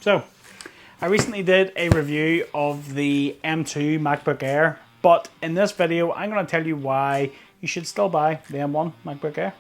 So, I recently did a review of the M2 Macbook Air, but in this video I'm going to tell you why you should still buy the M1 Macbook Air.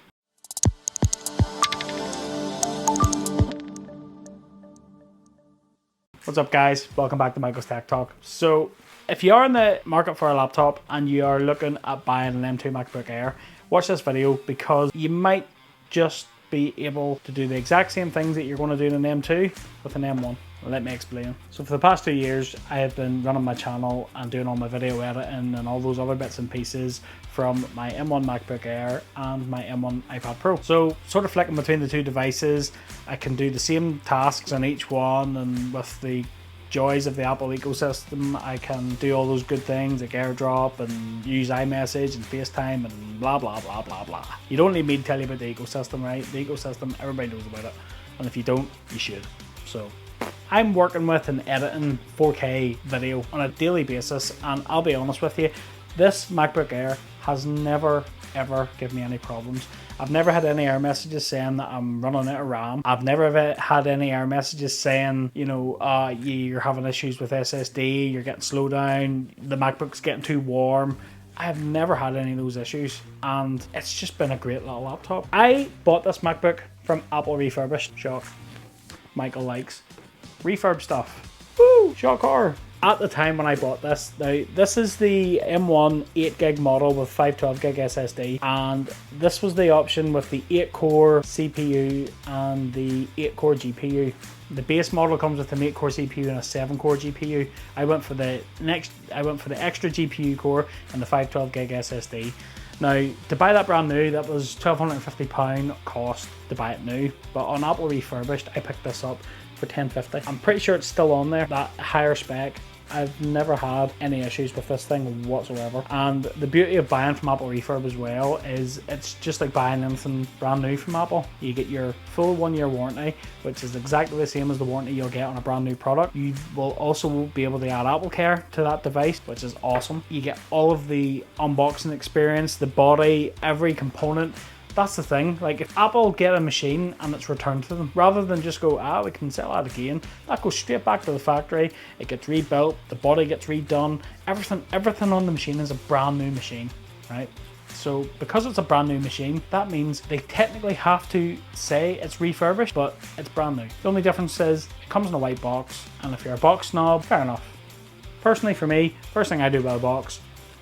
What's up guys, welcome back to Michael's Tech Talk. So if you are in the market for a laptop and you are looking at buying an M2 MacBook Air, watch this video because you might just be able to do the exact same things that you're going to do in an M2 with an M1. Let me explain. So for the past 2 years I have been running my channel and doing all my video editing and all those other bits and pieces from my M1 MacBook Air and my M1 iPad Pro. So sort of flicking between the two devices, I can do the same tasks on each one, and with the joys of the Apple ecosystem I can do all those good things like AirDrop and use iMessage and FaceTime and blah blah blah blah blah. You don't need me to tell you about the ecosystem, right? The ecosystem, everybody knows about it, and if you don't, you should. So I'm working with and editing 4K video on a daily basis, and I'll be honest with you, this MacBook Air has never ever given me any problems. I've never had any error messages saying that I'm running out of RAM. I've never had any error messages saying, you know, you're having issues with SSD, you're getting slowed down, the MacBook's getting too warm. I have never had any of those issues, and it's just been a great little laptop. I bought this MacBook from Apple Refurbished. Shock. Michael likes refurb stuff. Woo! Shock horror. At the time when I bought this, now this is the M1 8GB model with 512GB SSD, and this was the option with the 8-core CPU and the 8-core GPU. The base model comes with an 8-core CPU and a 7-core GPU. I went for the extra GPU core and the 512GB SSD. Now, to buy that brand new, that was £1,250 cost to buy it new, but on Apple Refurbished, I picked this up for $1,050. I'm pretty sure it's still on there, that higher spec. I've never had any issues with this thing whatsoever, and the beauty of buying from Apple Refurb as well is it's just like buying anything brand new from Apple. You get your full 1-year warranty, which is exactly the same as the warranty you'll get on a brand new product. You will also be able to add Apple Care to that device, which is awesome. You get all of the unboxing experience, the body, every component. That's the thing, like if Apple get a machine and it's returned to them, rather than just go, we can sell that again, that goes straight back to the factory, it gets rebuilt, the body gets redone, everything on the machine is a brand new machine, right? So because it's a brand new machine, that means they technically have to say it's refurbished, but it's brand new. The only difference is it comes in a white box, and if you're a box snob, fair enough. Personally for me, first thing I do about a box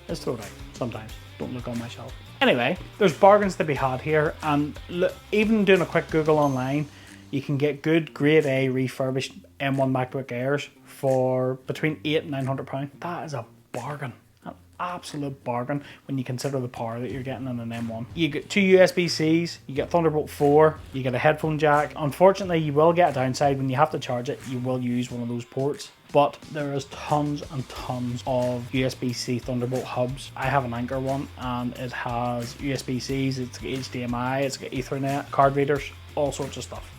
is throw it out sometimes. Don't look on my shelf. Anyway, there's bargains to be had here, and look, even doing a quick Google online, you can get good grade A refurbished M1 MacBook Airs for between £800 and £900. That is a bargain, an absolute bargain when you consider the power that you're getting in an M1. You get 2 USB-Cs, you get Thunderbolt 4, you get a headphone jack. Unfortunately, you will get a downside when you have to charge it, you will use one of those ports. But there is tons and tons of USB-C Thunderbolt hubs. I have an Anker one, and it has USB-Cs, it's got HDMI, it's got Ethernet, card readers, all sorts of stuff.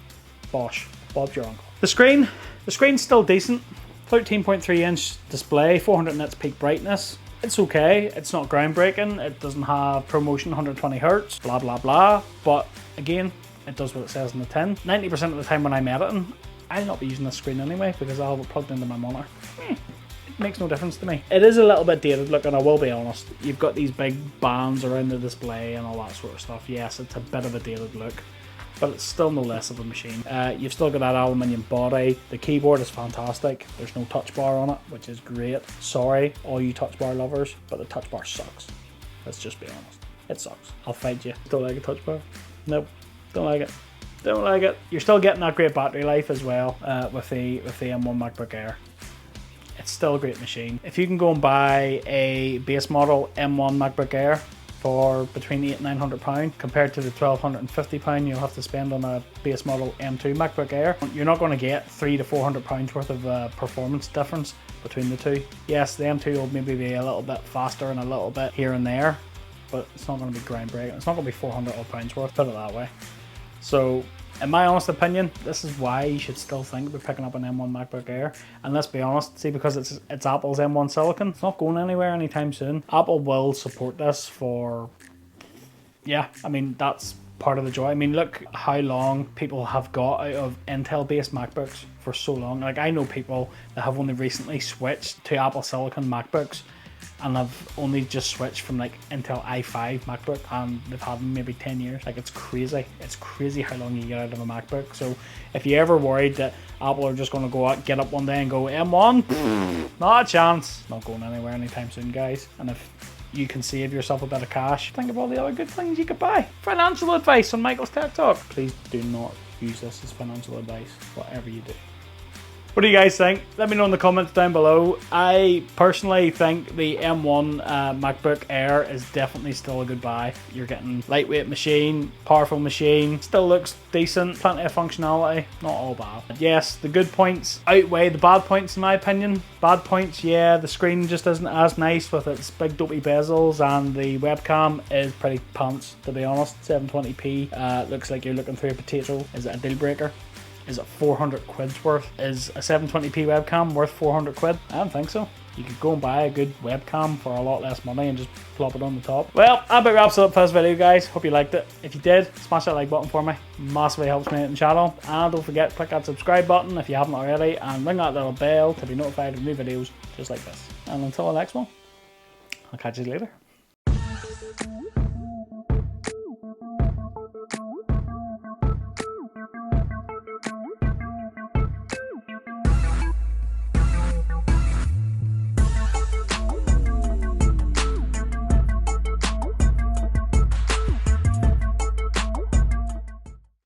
Bosh, Bob's your uncle. The screen's still decent. 13.3-inch display, 400 nits peak brightness. It's okay, it's not groundbreaking, it doesn't have ProMotion 120Hz, blah blah blah, but again, it does what it says in the tin. 90% of the time when I'm editing, I'll not be using this screen anyway because I'll have it plugged into my monitor. It makes no difference to me. It is a little bit dated looking, I will be honest. You've got these big bands around the display and all that sort of stuff. Yes, it's a bit of a dated look, but it's still no less of a machine. You've still got that aluminium body. The keyboard is fantastic. There's no touch bar on it, which is great. Sorry, all you touch bar lovers, but the touch bar sucks. Let's just be honest. It sucks. I'll fight you. Don't like a touch bar? Nope. Don't like it. Don't like it. You're still getting that great battery life as well with the M1 MacBook Air. It's still a great machine. If you can go and buy a base model M1 MacBook Air for between £800 and £900 compared to the £1,250 you'll have to spend on a base model M2 MacBook Air, you're not going to get £300 to £400 worth of performance difference between the two. Yes, the M2 will maybe be a little bit faster and a little bit here and there, but it's not going to be groundbreaking. It's not going to be £400 worth, put it that way. So in my honest opinion, this is why you should still think about picking up an M1 MacBook Air. And let's be honest, see, because it's Apple's M1 Silicon, it's not going anywhere anytime soon. Apple will support this for, yeah, I mean, that's part of the joy. I mean, look how long people have got out of Intel-based MacBooks for so long. Like, I know people that have only recently switched to Apple Silicon MacBooks and have only just switched from like Intel i5 MacBook, and they've had them maybe 10 years. Like, it's crazy. It's crazy how long you get out of a MacBook. So if you're ever worried that Apple are just going to go out, get up one day and go M1, not a chance. Not going anywhere anytime soon, guys. And if you can save yourself a bit of cash, think of all the other good things you could buy. Financial advice on Michael's Tech Talk. Please do not use this as financial advice, whatever you do. What do you guys think? Let me know in the comments down below. I personally think the M1 MacBook Air is definitely still a good buy. You're getting lightweight machine, powerful machine, still looks decent, plenty of functionality, not all bad. But yes, the good points outweigh the bad points in my opinion. Bad points, yeah, the screen just isn't as nice with its big dopey bezels, and the webcam is pretty pants, to be honest. 720p, looks like you're looking through a potato. Is it a deal breaker? Is it 400 quid's worth? Is a 720p webcam worth 400 quid? I don't think so. You could go and buy a good webcam for a lot less money and just plop it on the top. Well, that about wraps it up for this video, guys. Hope you liked it. If you did, smash that like button for me. Massively helps me out in the channel. And don't forget, click that subscribe button if you haven't already, and ring that little bell to be notified of new videos just like this. And until the next one, I'll catch you later.